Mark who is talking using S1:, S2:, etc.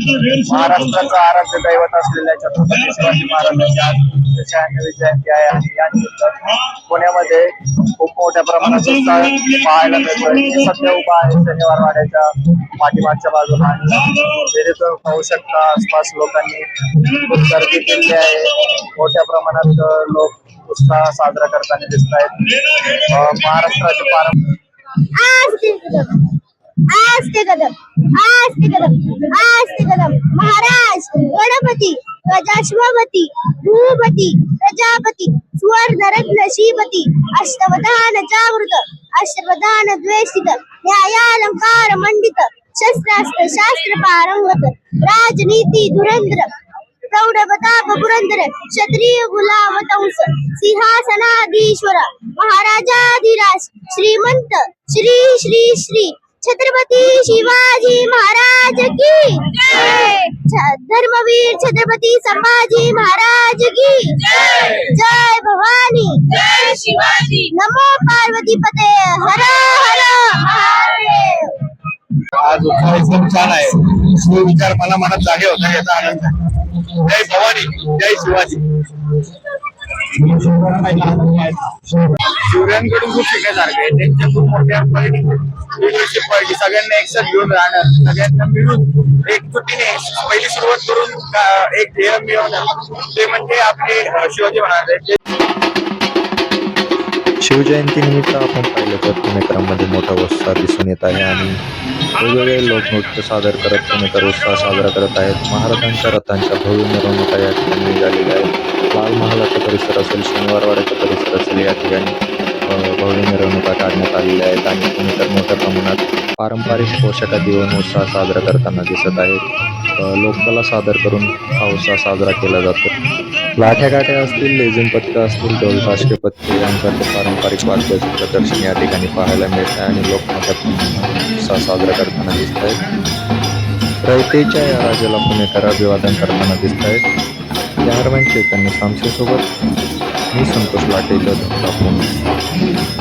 S1: महाराष्ट्राचं आराध्य दैवत असलेल्या छत्रपती शिवाजी महाराजांची आज 96वी जयंती आहे आणि या निमित्त पुण्यामध्ये खूप मोठ्या प्रमाणात उत्साह पाहायला मिळतोय. मी सध्या उभा आहे शनिवार वाड्याच्या पाठीमागच्या बाजूला आणि तिथून पाहू शकता आसपास लोकांनी खूप गर्दी केली आहे. मोठ्या प्रमाणात लोक उत्साह साजरा करताना दिसत आहेत. महाराष्ट्राचे पारंपरिक
S2: आस्ते कदम महाराज गणपती गजाश्वपती भूपती प्रजापती सुवर्णरत्न श्रीपती अष्टवधान जागृत अष्टवधान द्वेषित न्यायालंकार मंडित शस्त्रास्त्र शास्त्र पारंगत राजनीती धुरंधर प्रौढ प्रताप पुरंदर क्षत्रिय गुलावतंस सिंहासनाधीश्वर महाराजाधिराज श्रीमंत श्री श्री श्री छत्रपती शिवाजी महाराज की जय. धर्मवीर छत्रपती संभाजी महाराज की जय. जय भवानी जय शिवाजी नमो पार्वती पते हर हर महादेव.
S1: आज उत्सव एकदम छान आहे. तो विचार मला मनात जागे होता याचा आनंद आहे. जय भवानी जय शिवाजी. शिवरायांकडून खूप शिकण्यासारखं आहे. त्यांच्या खूप मोठ्या क्वालिटी सगळ्यांना एकसाथ घेऊन राहणं, सगळ्यांना मिळून एकजुटीने पहिली सुरुवात करून एक ध्येय मिळवणं ते म्हणजे आपले शिवाजी महाराज.
S3: शिवजयंतीनिमित्त आपण पाहिलं तर पुणेकरांमध्ये मोठा उत्साह दिसून येत आहे आणि वेगवेगळे लोकनृत्य सादर करत पुणेकर उत्साह साजरा करत आहेत. महाराजांच्या रथांच्या भव्य मिरवणुका या ठिकाणी निघालेल्या आहेत. लाल महालाचा परिसर असेल, शनिवारवाड्याचा परिसर असेल, या ठिकाणी भव्य मिरवणुका काढण्यात आलेल्या आहेत आणि पुणेकर मोठ्या प्रमाणात पारंपरिक पोशाखात येऊन उत्साह साजरा करताना दिसत आहेत. लोककला सादर करून हा उत्साह साजरा केला जातो. लाठ्या असतील, लेझिम पथकं असतील, ढोल ताशे पथके यांसारखे पारंपरिक वाद्याचे प्रदर्शन या ठिकाणी पाहायला मिळत आहे आणि लोक मोठ्या प्रमाणात उत्साह साजरा करताना दिसत आहेत. रयतेच्या या राजाला पुणेकर अभिवादन करताना दिसत आहेत. कॅमेरामॅन चैतन्य सामसेसोबत मी संतोष लाटे, पुणे.